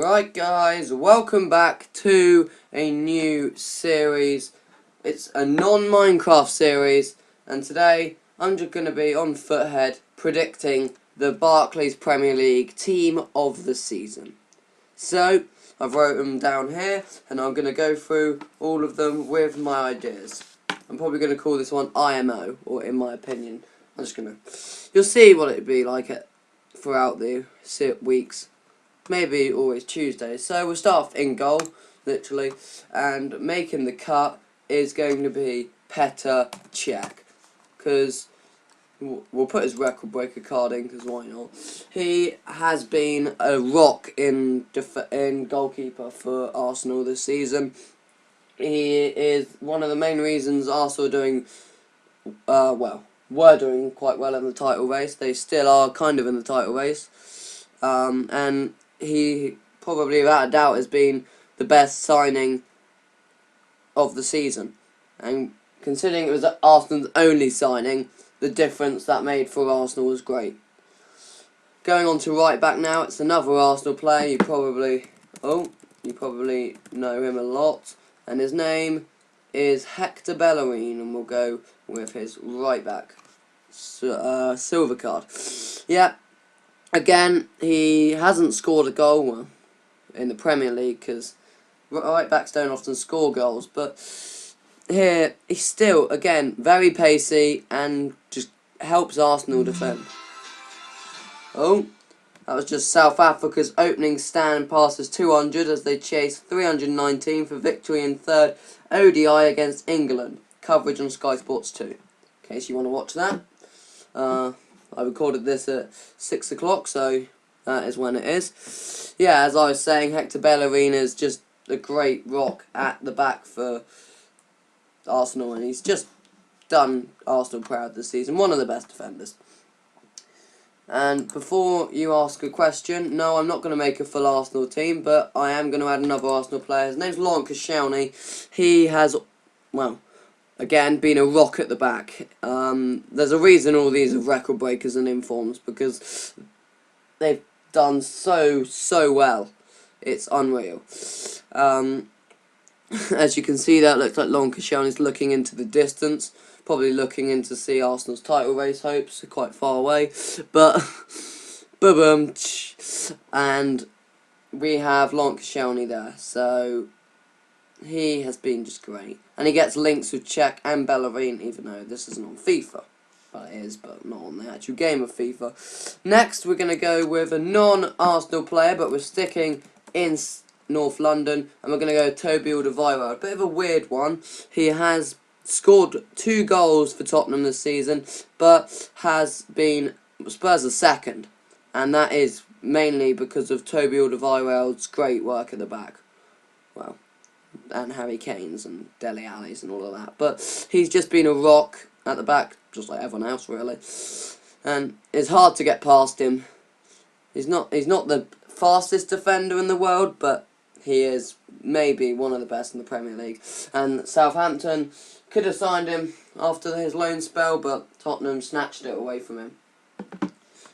Right guys, welcome back to a new series. It's a non-Minecraft series, and today I'm just going to be on foothead predicting the Barclays Premier League team of the season. So, I've wrote them down here, and I'm going to go through all of them with my ideas. I'm probably going to call this one IMO, or in my opinion. I'm just going to... You'll see what it'd be like throughout the weeks. Maybe always Tuesday. So we'll start off in goal, literally, and making the cut is going to be Petr Cech, because we'll put his record breaker card in, because why not? He has been a rock in goalkeeper for Arsenal this season. He is one of the main reasons Arsenal are doing were doing quite well in the title race. They still are kind of in the title race, and he probably, without a doubt, has been the best signing of the season. And considering it was Arsenal's only signing, the difference that made for Arsenal was great. Going on to right back now, it's another Arsenal player. You probably know him a lot, and his name is Hector Bellerin, and we'll go with his right back. Silver card. Yeah. Again, he hasn't scored a goal in the Premier League, because right backs don't often score goals, but here he's still, again, very pacey and just helps Arsenal defend. Oh, that was just South Africa's opening stand passes 200 as they chased 319 for victory in third ODI against England. Coverage on Sky Sports 2, in case you want to watch that. I recorded this at 6 o'clock, so that is when it is. Yeah, as I was saying, Hector Bellerin is just a great rock at the back for Arsenal, and he's just done Arsenal proud this season. One of the best defenders. And before you ask a question, no, I'm not going to make a full Arsenal team, but I am going to add another Arsenal player. His name's Laurent Koscielny. He has, again, been a rock at the back. There's a reason all these are record breakers and informs, because they've done so well. It's unreal. As you can see, that looks like Laurent Koscielny's looking into the distance, probably looking in to see Arsenal's title race hopes. Are quite far away, but boom, and we have Laurent Koscielny there. So he has been just great. And he gets links with Cech and Bellerin, even though this isn't on FIFA. Well, it is, but not on the actual game of FIFA. Next, we're going to go with a non-Arsenal player, but we're sticking in North London. And we're going to go Toby Alderweireld. A bit of a weird one. He has scored 2 goals for Tottenham this season, but has been Spurs' second. And that is mainly because of Toby Alderweireld's great work at the back. Well, and Harry Kane's and Dele Alli's and all of that. But he's just been a rock at the back, just like everyone else, really. And it's hard to get past him. He's not the fastest defender in the world, but he is maybe one of the best in the Premier League. And Southampton could have signed him after his loan spell, but Tottenham snatched it away from him.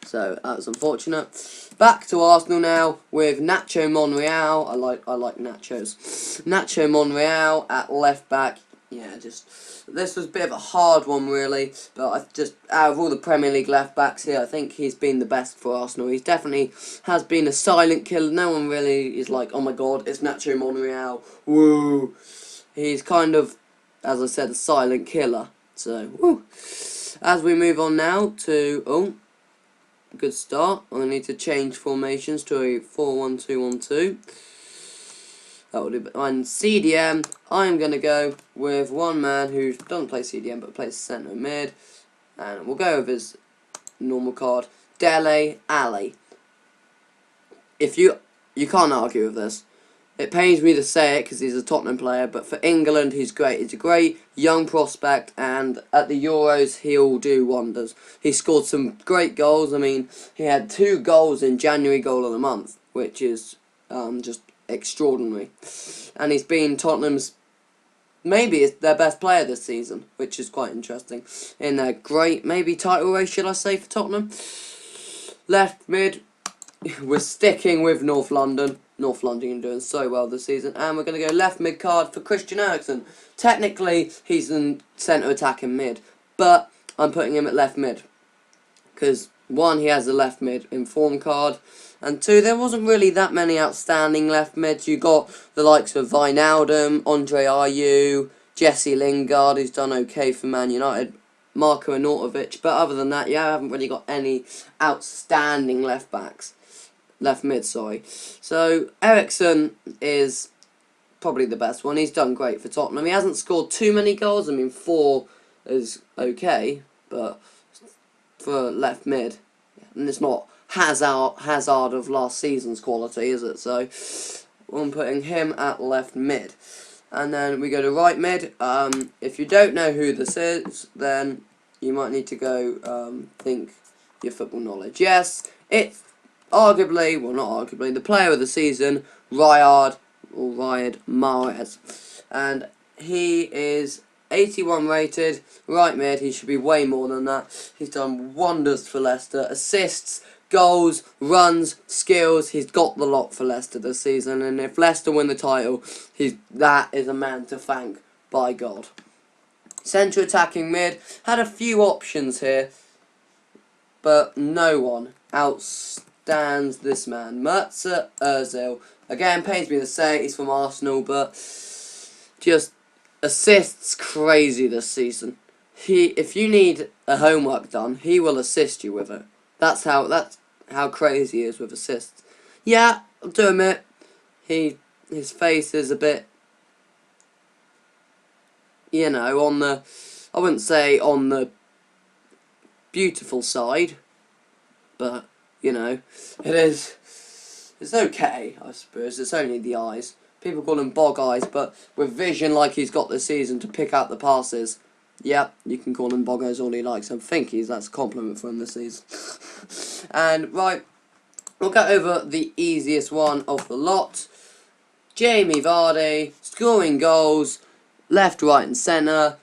So that was unfortunate. Back to Arsenal now with Nacho Monreal. I like Nachos. Nacho Monreal at left back. Yeah, this was a bit of a hard one, really. But out of all the Premier League left backs here, I think he's been the best for Arsenal. He definitely has been a silent killer. No one really is like, oh my god, it's Nacho Monreal. Woo! He's kind of, as I said, a silent killer. So, woo! As we move on now to good start. I need to change formations to a 4-1-2-1-2. That would be, and CDM, I'm going to go with one man who doesn't play CDM but plays centre mid. And we'll go with his normal card, Dele Alli. You can't argue with this. It pains me to say it because he's a Tottenham player, but for England he's great. He's a great young prospect, and at the Euros he'll do wonders. He scored some great goals. I mean, he had 2 goals in January Goal of the Month, which is just extraordinary. And he's been Tottenham's, maybe their best player this season, which is quite interesting. In a great, maybe title race, should I say, for Tottenham. Left mid, we're sticking with North London. North London doing so well this season. And we're going to go left mid card for Christian Eriksen. Technically, he's in centre attacking mid, but I'm putting him at left mid. Because, one, he has a left mid inform card, and two, there wasn't really that many outstanding left mids. You got the likes of Wijnaldum, Andre Ayew, Jesse Lingard, who's done okay for Man United, Marko Arnautovic, but other than that, yeah, I haven't really got any outstanding left mid, sorry. So, Eriksen is probably the best one. He's done great for Tottenham. He hasn't scored too many goals. I mean, 4 is okay, but for left mid, and it's not Hazard of last season's quality, is it? So, I'm putting him at left mid. And then we go to right mid. If you don't know who this is, then you might need to go think your football knowledge. Yes, it's arguably, well not arguably, the player of the season, Riyad Mahrez. And he is 81 rated, right mid. He should be way more than that. He's done wonders for Leicester. Assists, goals, runs, skills. He's got the lot for Leicester this season. And if Leicester win the title, that is a man to thank, by God. Central attacking mid. Had a few options here, but no one outstands this man. Mesut Ozil. Again, pains me to say he's from Arsenal, but just assists crazy this season. If you need a homework done, he will assist you with it. That's how crazy he is with assists. Yeah, I'll do admit, his face is a bit, you know, on the, I wouldn't say on the beautiful side, but, you know, it's okay, I suppose. It's only the eyes. People call him bog eyes, but with vision like he's got this season to pick out the passes, yeah, you can call him bog eyes all he likes. I think that's a compliment for him this season. And, right, we'll get over the easiest one of the lot. Jamie Vardy, scoring goals, left, right and centre.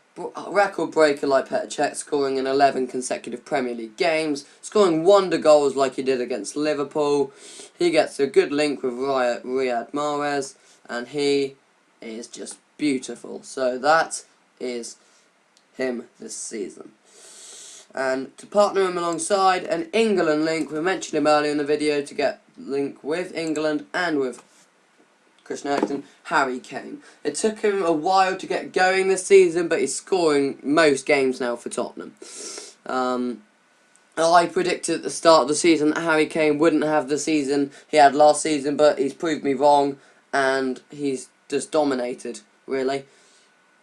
Record breaker like Petr Cech, scoring in 11 consecutive Premier League games. Scoring wonder goals like he did against Liverpool. He gets a good link with Riyad Mahrez. And he is just beautiful. So that is him this season. And to partner him alongside an England link, we mentioned him earlier in the video to get link with England and with Christian Eriksen, Harry Kane. It took him a while to get going this season, but he's scoring most games now for Tottenham. I predicted at the start of the season that Harry Kane wouldn't have the season he had last season, but he's proved me wrong, and he's just dominated, really.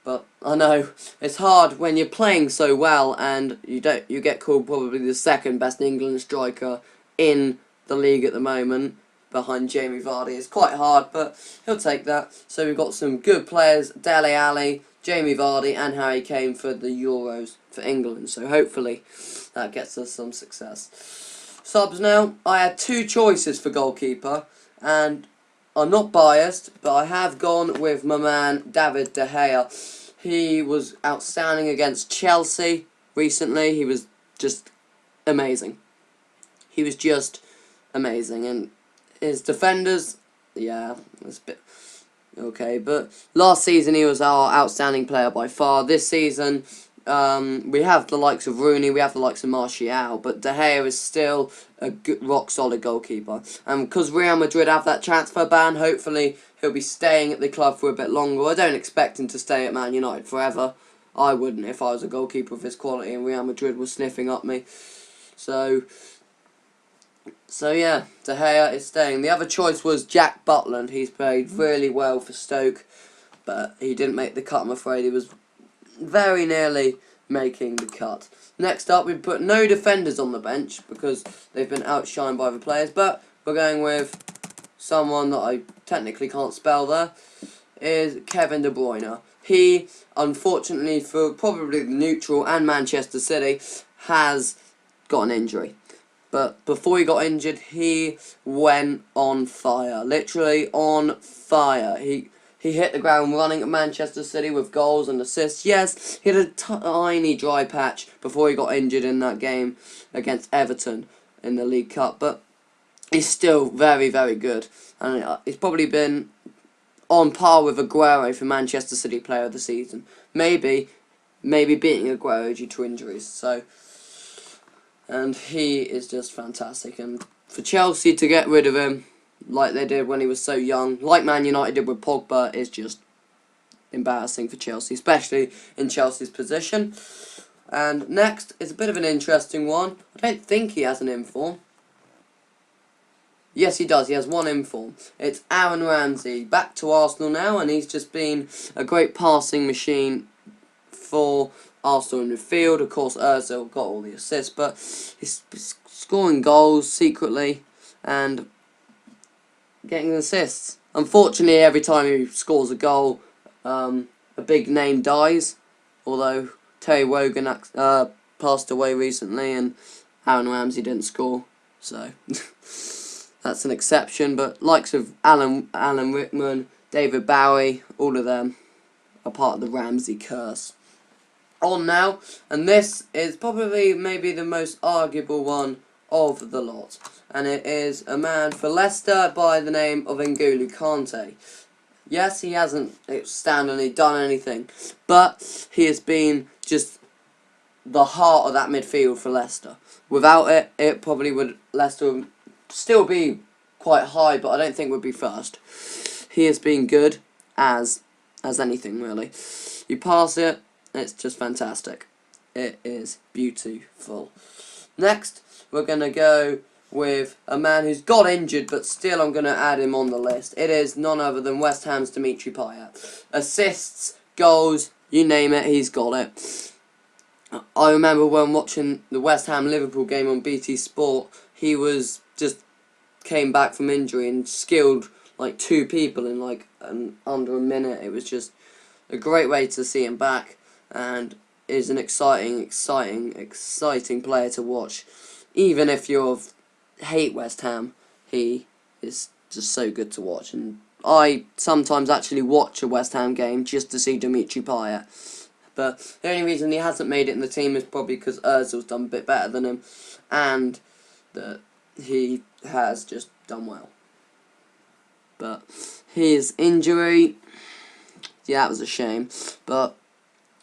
But I know it's hard when you're playing so well and you get called probably the second best England striker in the league at the moment, behind Jamie Vardy. It's quite hard, but he'll take that. So we've got some good players, Dele Alli, Jamie Vardy and Harry Kane for the Euros for England. So hopefully that gets us some success. Subs now. I had 2 choices for goalkeeper, and I'm not biased, but I have gone with my man David De Gea. He was outstanding against Chelsea recently. He was just amazing. He was just amazing, and his defenders, yeah, it's a bit okay. But last season he was our outstanding player by far. This season, we have the likes of Rooney, we have the likes of Martial, but De Gea is still a good, rock-solid goalkeeper. And because Real Madrid have that transfer ban, hopefully he'll be staying at the club for a bit longer. I don't expect him to stay at Man United forever. I wouldn't if I was a goalkeeper of his quality and Real Madrid was sniffing up me. So yeah, De Gea is staying. The other choice was Jack Butland. He's played really well for Stoke, but he didn't make the cut, I'm afraid. He was very nearly making the cut. Next up, we put no defenders on the bench because they've been outshined by the players, but we're going with someone that I technically can't spell there, is Kevin De Bruyne. He, unfortunately for probably the neutral and Manchester City, has got an injury. But before he got injured, he went on fire. Literally on fire. He hit the ground running at Manchester City with goals and assists. Yes, he had a tiny dry patch before he got injured in that game against Everton in the League Cup. But is still very, very good. And he's probably been on par with Aguero for Manchester City Player of the Season. Maybe beating Aguero due to injuries. So, and he is just fantastic. And for Chelsea to get rid of him, like they did when he was so young, like Man United did with Pogba, is just embarrassing for Chelsea, especially in Chelsea's position. And next is a bit of an interesting one. I don't think he has an inform. Yes, he does. He has one inform. It's Aaron Ramsey, back to Arsenal now, and he's just been a great passing machine for Arsenal in midfield. Of course, Ozil got all the assists, but he's scoring goals secretly and getting assists. Unfortunately, every time he scores a goal, a big name dies. Although Terry Wogan passed away recently, and Aaron Ramsey didn't score, so that's an exception. But likes of Alan Rickman, David Bowie, all of them are part of the Ramsey curse. On now, and this is probably maybe the most arguable one of the lot, and it is a man for Leicester by the name of N'Golo Kante. Yes, he hasn't outstandingly done anything, but he has been just the heart of that midfield for Leicester. Without it, it probably would Leicester would still be quite high, but I don't think would be first. He has been good as anything really. You pass it, it's just fantastic. It is beautiful. Next, we're gonna go with a man who's got injured, but still I'm going to add him on the list. It is none other than West Ham's Dimitri Payet. Assists, goals, you name it, he's got it. I remember when watching the West Ham-Liverpool game on BT Sport, he was just came back from injury and skilled like 2 people in like under a minute. It was just a great way to see him back, and is an exciting player to watch. Even if you hate West Ham, he is just so good to watch, and I sometimes actually watch a West Ham game just to see Dimitri Payet. But the only reason he hasn't made it in the team is probably because Ozil's done a bit better than him, and that he has just done well. But his injury, yeah, that was a shame. But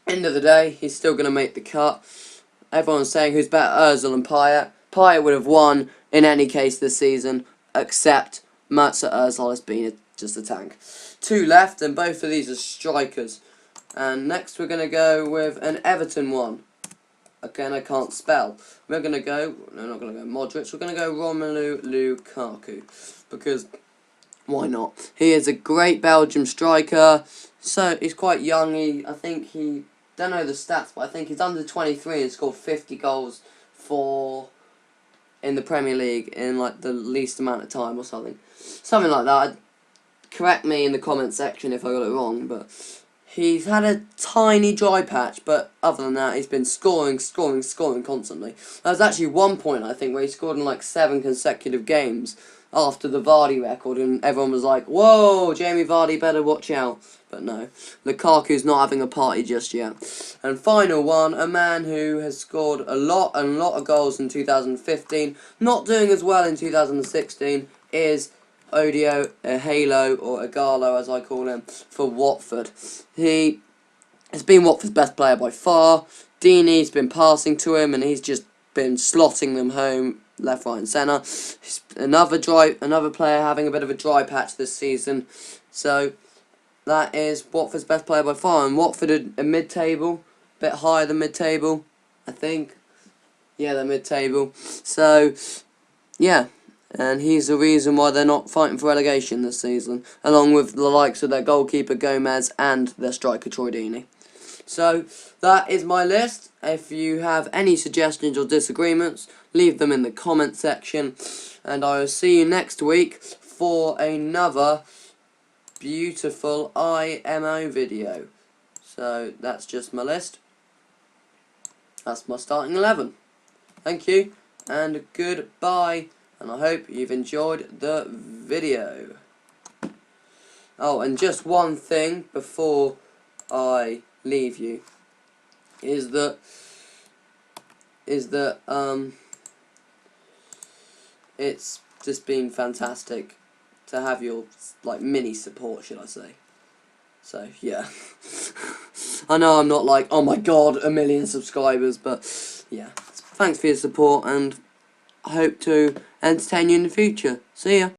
end of the day, he's still going to make the cut. Everyone's saying who's better, Ozil and Payet. Payet would have won in any case this season, except Mesut Ozil has been just a tank. 2 left, and both of these are strikers. And next we're going to go with an Everton one. Again, I can't spell. We're going to go, no, not going to go Modric, we're going to go Romelu Lukaku. Because, why not? He is a great Belgium striker. So, he's quite young. I think he, don't know the stats, but I think he's under 23 and scored 50 goals in the Premier League in like the least amount of time or something. Something like that. Correct me in the comment section if I got it wrong, but he's had a tiny dry patch, but other than that, he's been scoring constantly. There was actually one point, I think, where he scored in like 7 consecutive games after the Vardy record, and everyone was like, whoa, Jamie Vardy better watch out. But no, Lukaku's not having a party just yet. And final one, a man who has scored a lot of goals in 2015, not doing as well in 2016, is Odio Halo, or Igalo as I call him, for Watford. He has been Watford's best player by far. Deeney's been passing to him, and he's just been slotting them home left, right and centre. Another player having a bit of a dry patch this season. So that is Watford's best player by far. And Watford are mid-table, a bit higher than mid-table, I think. Yeah, they're mid-table. So, yeah. And he's the reason why they're not fighting for relegation this season, along with the likes of their goalkeeper Gomez and their striker Troy Deeney. So, that is my list. If you have any suggestions or disagreements, leave them in the comment section. And I will see you next week for another beautiful IMO video. So, that's just my list. That's my starting 11. Thank you, and goodbye. And I hope you've enjoyed the video. Oh, and just one thing before I leave you is that it's just been fantastic to have your like mini support, should I say. So yeah. I know I'm not like, oh my god, 1 million subscribers, but yeah. Thanks for your support, and I hope to entertain you in the future. See ya.